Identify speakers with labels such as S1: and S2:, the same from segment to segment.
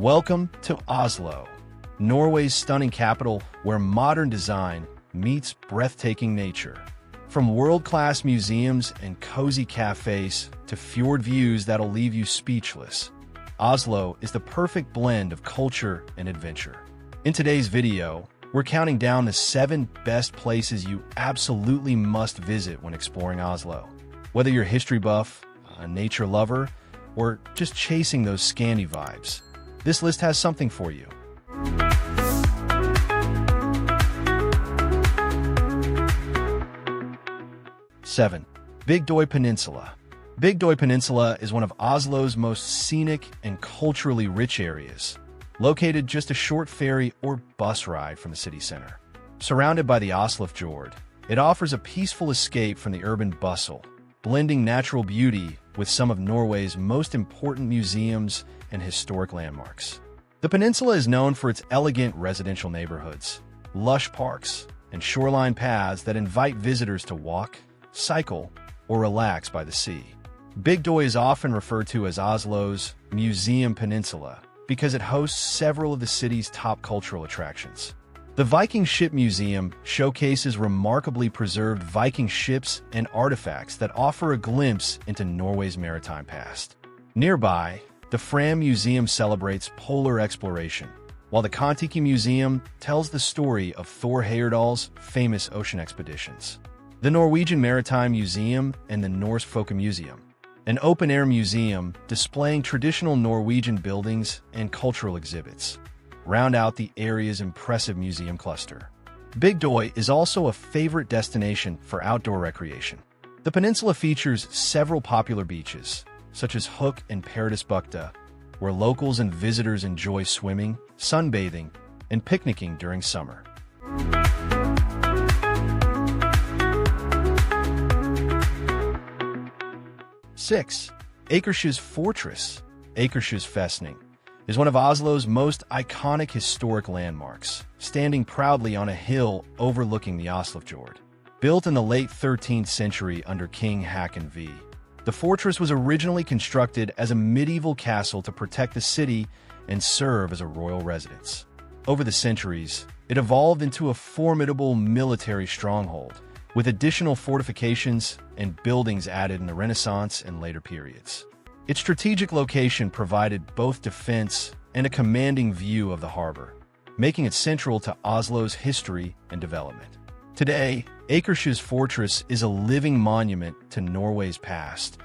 S1: Welcome to Oslo, Norway's stunning capital where modern design meets breathtaking nature. From world-class museums and cozy cafes to fjord views that'll leave you speechless, Oslo is the perfect blend of culture and adventure. In today's video, we're counting down the 7 best places you absolutely must visit when exploring Oslo. Whether you're a history buff, a nature lover, or just chasing those Scandi vibes, this list has something for you. Seven, Bygdøy Peninsula. Bygdøy Peninsula is one of Oslo's most scenic and culturally rich areas, located just a short ferry or bus ride from the city center. Surrounded by the Oslo Fjord, it offers a peaceful escape from the urban bustle, blending natural beauty with some of Norway's most important museums and historic landmarks. The peninsula is known for its elegant residential neighborhoods, lush parks, and shoreline paths that invite visitors to walk, cycle, or relax by the sea. Bygdøy is often referred to as Oslo's Museum Peninsula because it hosts several of the city's top cultural attractions. The Viking Ship Museum showcases remarkably preserved Viking ships and artifacts that offer a glimpse into Norway's maritime past. Nearby, the Fram Museum celebrates polar exploration, while the Kontiki Museum tells the story of Thor Heyerdahl's famous ocean expeditions. The Norwegian Maritime Museum and the Norse Folk Museum, an open-air museum displaying traditional Norwegian buildings and cultural exhibits, round out the area's impressive museum cluster. Bygdøy is also a favorite destination for outdoor recreation. The peninsula features several popular beaches, such as Hook and Paradisbukta, where locals and visitors enjoy swimming, sunbathing, and picnicking during summer. Six, Akershus Fortress. Akershus Festning is one of Oslo's most iconic historic landmarks, standing proudly on a hill overlooking the Oslofjord. Built in the late 13th century under King Haakon V, the fortress was originally constructed as a medieval castle to protect the city and serve as a royal residence. Over the centuries, it evolved into a formidable military stronghold, with additional fortifications and buildings added in the Renaissance and later periods. Its strategic location provided both defense and a commanding view of the harbor, making it central to Oslo's history and development. Today, Akershus Fortress is a living monument to Norway's past,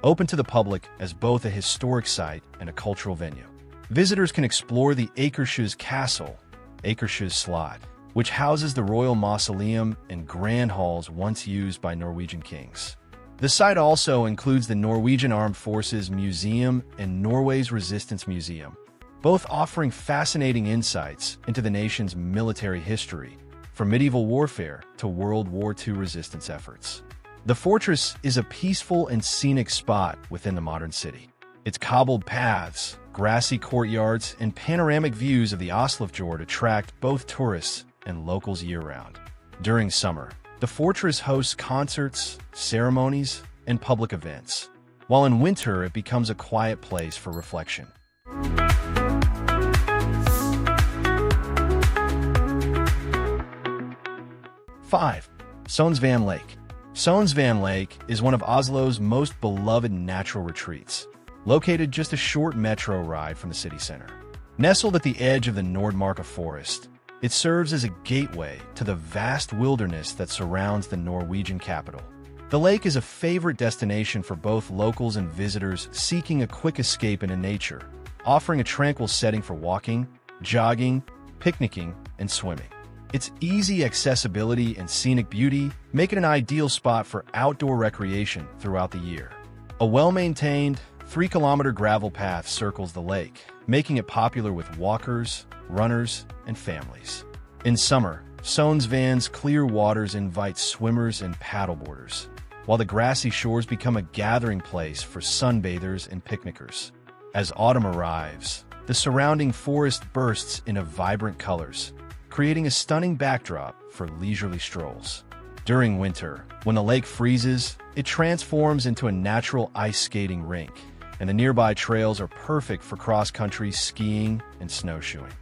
S1: open to the public as both a historic site and a cultural venue. Visitors can explore the Akershus Castle, Akershus Slot, which houses the royal mausoleum and grand halls once used by Norwegian kings. The site also includes the Norwegian Armed Forces Museum and Norway's Resistance Museum, both offering fascinating insights into the nation's military history, from medieval warfare to World War II resistance efforts. The fortress is a peaceful and scenic spot within the modern city. Its cobbled paths, grassy courtyards, and panoramic views of the Oslofjord attract both tourists and locals year-round. During summer, the fortress hosts concerts, ceremonies, and public events, while in winter it becomes a quiet place for reflection. 5. Sognsvann Lake. Sognsvann Lake is one of Oslo's most beloved natural retreats, located just a short metro ride from the city center. Nestled at the edge of the Nordmarka forest, it serves as a gateway to the vast wilderness that surrounds the Norwegian capital. The lake is a favorite destination for both locals and visitors seeking a quick escape into nature, offering a tranquil setting for walking, jogging, picnicking, and swimming. Its easy accessibility and scenic beauty make it an ideal spot for outdoor recreation throughout the year. A well-maintained, 3-kilometer gravel path circles the lake, making it popular with walkers, runners, and families. In summer, Sognsvann's clear waters invite swimmers and paddleboarders, while the grassy shores become a gathering place for sunbathers and picnickers. As autumn arrives, the surrounding forest bursts into vibrant colors, creating a stunning backdrop for leisurely strolls. During winter, when the lake freezes, it transforms into a natural ice skating rink, and the nearby trails are perfect for cross-country skiing and snowshoeing.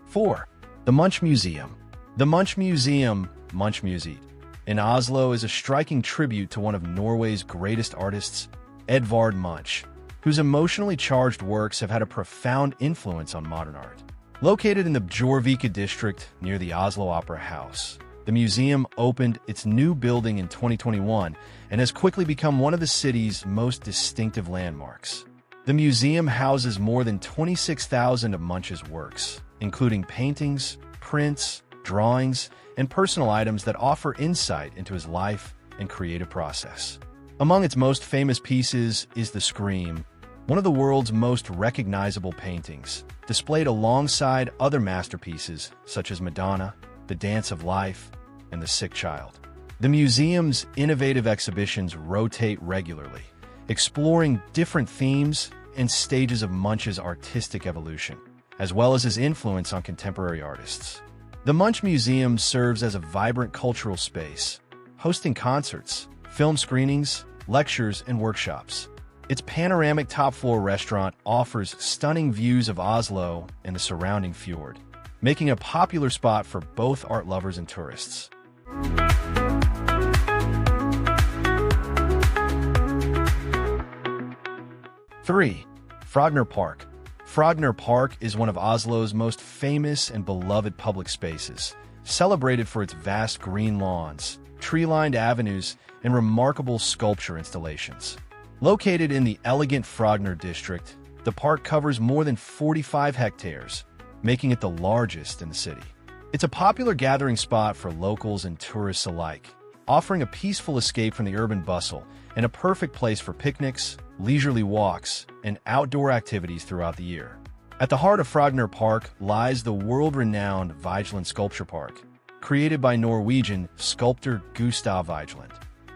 S1: 4. The Munch Museum. The Munch Museum, Munch Museet, in Oslo is a striking tribute to one of Norway's greatest artists, Edvard Munch, whose emotionally charged works have had a profound influence on modern art. Located in the Bygdøy district near the Oslo Opera House, the museum opened its new building in 2021 and has quickly become one of the city's most distinctive landmarks. The museum houses more than 26,000 of Munch's works, including paintings, prints, drawings, and personal items that offer insight into his life and creative process. Among its most famous pieces is The Scream, one of the world's most recognizable paintings, displayed alongside other masterpieces such as Madonna, The Dance of Life, and The Sick Child. The museum's innovative exhibitions rotate regularly, exploring different themes and stages of Munch's artistic evolution, as well as his influence on contemporary artists. The Munch Museum serves as a vibrant cultural space, hosting concerts, film screenings, lectures, and workshops. Its panoramic top-floor restaurant offers stunning views of Oslo and the surrounding fjord, making it a popular spot for both art lovers and tourists. 3. Frogner Park. Frogner Park is one of Oslo's most famous and beloved public spaces, celebrated for its vast green lawns, tree-lined avenues, and remarkable sculpture installations. Located in the elegant Frogner district, the park covers more than 45 hectares, making it the largest in the city. It's a popular gathering spot for locals and tourists alike, offering a peaceful escape from the urban bustle and a perfect place for picnics, leisurely walks, and outdoor activities throughout the year. At the heart of Frogner Park lies the world-renowned Vigeland Sculpture Park, created by Norwegian sculptor Gustav Vigeland.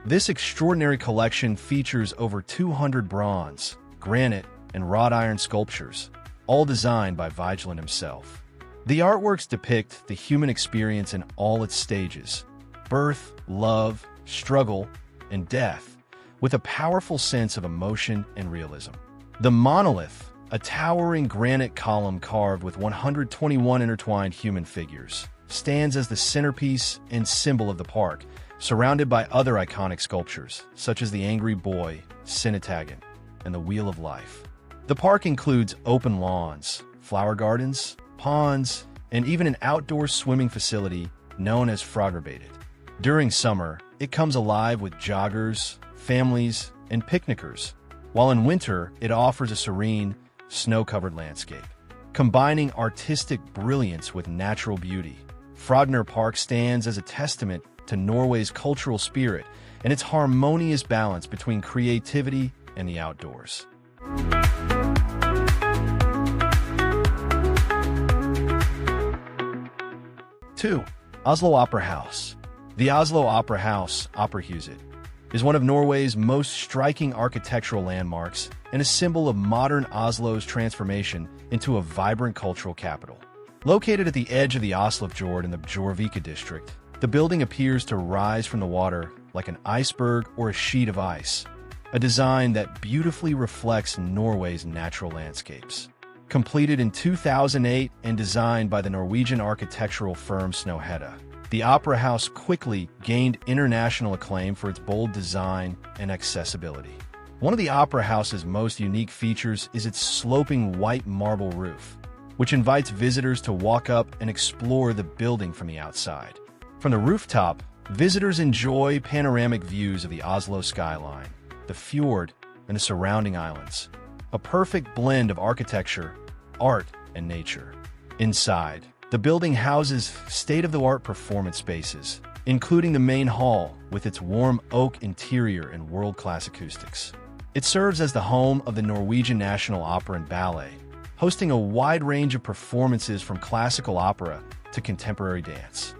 S1: This extraordinary collection features over 200 bronze, granite, and wrought iron sculptures, all designed by Vigeland himself. The artworks depict the human experience in all its stages: birth, love, struggle, and death, with a powerful sense of emotion and realism. The monolith, a towering granite column carved with 121 intertwined human figures, stands as the centerpiece and symbol of the park, surrounded by other iconic sculptures, such as the Angry Boy, Sinnataggen, and the Wheel of Life. The park includes open lawns, flower gardens, ponds, and even an outdoor swimming facility known as Frognerbaidet. During summer, it comes alive with joggers, families, and picnickers, while in winter it offers a serene, snow-covered landscape. Combining artistic brilliance with natural beauty, Frogner Park stands as a testament to Norway's cultural spirit and its harmonious balance between creativity and the outdoors. 2. Oslo Opera House. The Oslo Opera House, Akershus, is one of Norway's most striking architectural landmarks and a symbol of modern Oslo's transformation into a vibrant cultural capital. Located at the edge of the Oslofjord in the Bygdøy district, the building appears to rise from the water like an iceberg or a sheet of ice, a design that beautifully reflects Norway's natural landscapes. Completed in 2008 and designed by the Norwegian architectural firm Snohetta, the Opera House quickly gained international acclaim for its bold design and accessibility. One of the Opera House's most unique features is its sloping white marble roof, which invites visitors to walk up and explore the building from the outside. From the rooftop, visitors enjoy panoramic views of the Oslo skyline, the fjord, and the surrounding islands, a perfect blend of architecture, art, and nature. Inside, the building houses state-of-the-art performance spaces, including the main hall with its warm oak interior and world-class acoustics. It serves as the home of the Norwegian National Opera and Ballet, hosting a wide range of performances from classical opera to contemporary dance.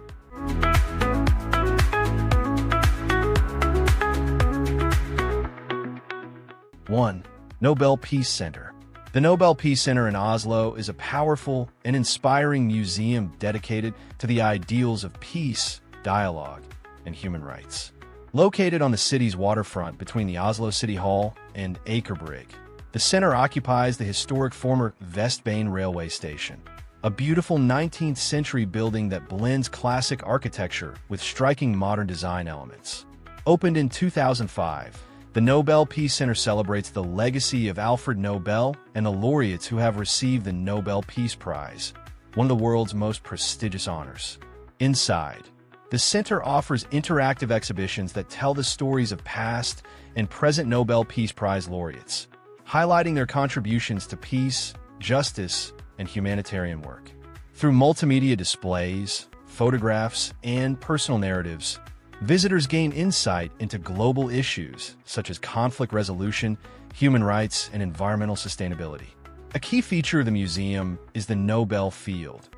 S1: 1. Nobel Peace Center. The Nobel Peace Center in Oslo is a powerful and inspiring museum dedicated to the ideals of peace, dialogue, and human rights. Located on the city's waterfront between the Oslo City Hall and Akerbrygge, the center occupies the historic former Vestbane railway station, a beautiful 19th-century building that blends classic architecture with striking modern design elements. Opened in 2005, the Nobel Peace Center celebrates the legacy of Alfred Nobel and the laureates who have received the Nobel Peace Prize, one of the world's most prestigious honors. Inside, the center offers interactive exhibitions that tell the stories of past and present Nobel Peace Prize laureates, highlighting their contributions to peace, justice, and humanitarian work. Through multimedia displays, photographs, and personal narratives, visitors gain insight into global issues such as conflict resolution, human rights, and environmental sustainability. A key feature of the museum is the Nobel Field,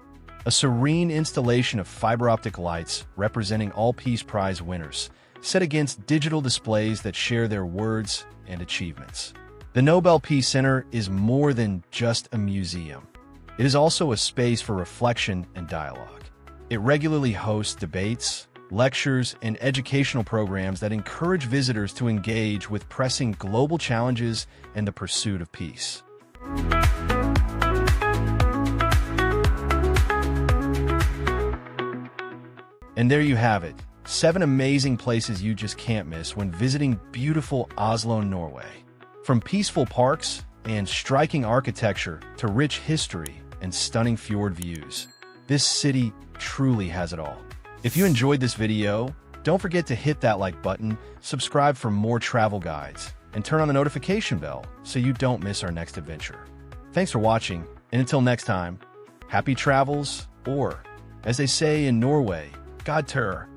S1: a serene installation of fiber-optic lights representing all Peace Prize winners, set against digital displays that share their words and achievements. The Nobel Peace Center is more than just a museum. It is also a space for reflection and dialogue. It regularly hosts debates, lectures, and educational programs that encourage visitors to engage with pressing global challenges and the pursuit of peace. And there you have it, 7 amazing places you just can't miss when visiting beautiful Oslo, Norway. From peaceful parks and striking architecture to rich history and stunning fjord views, this city truly has it all. If you enjoyed this video, don't forget to hit that like button, subscribe for more travel guides, and turn on the notification bell so you don't miss our next adventure. Thanks for watching, and until next time, happy travels, or, as they say in Norway, God tur.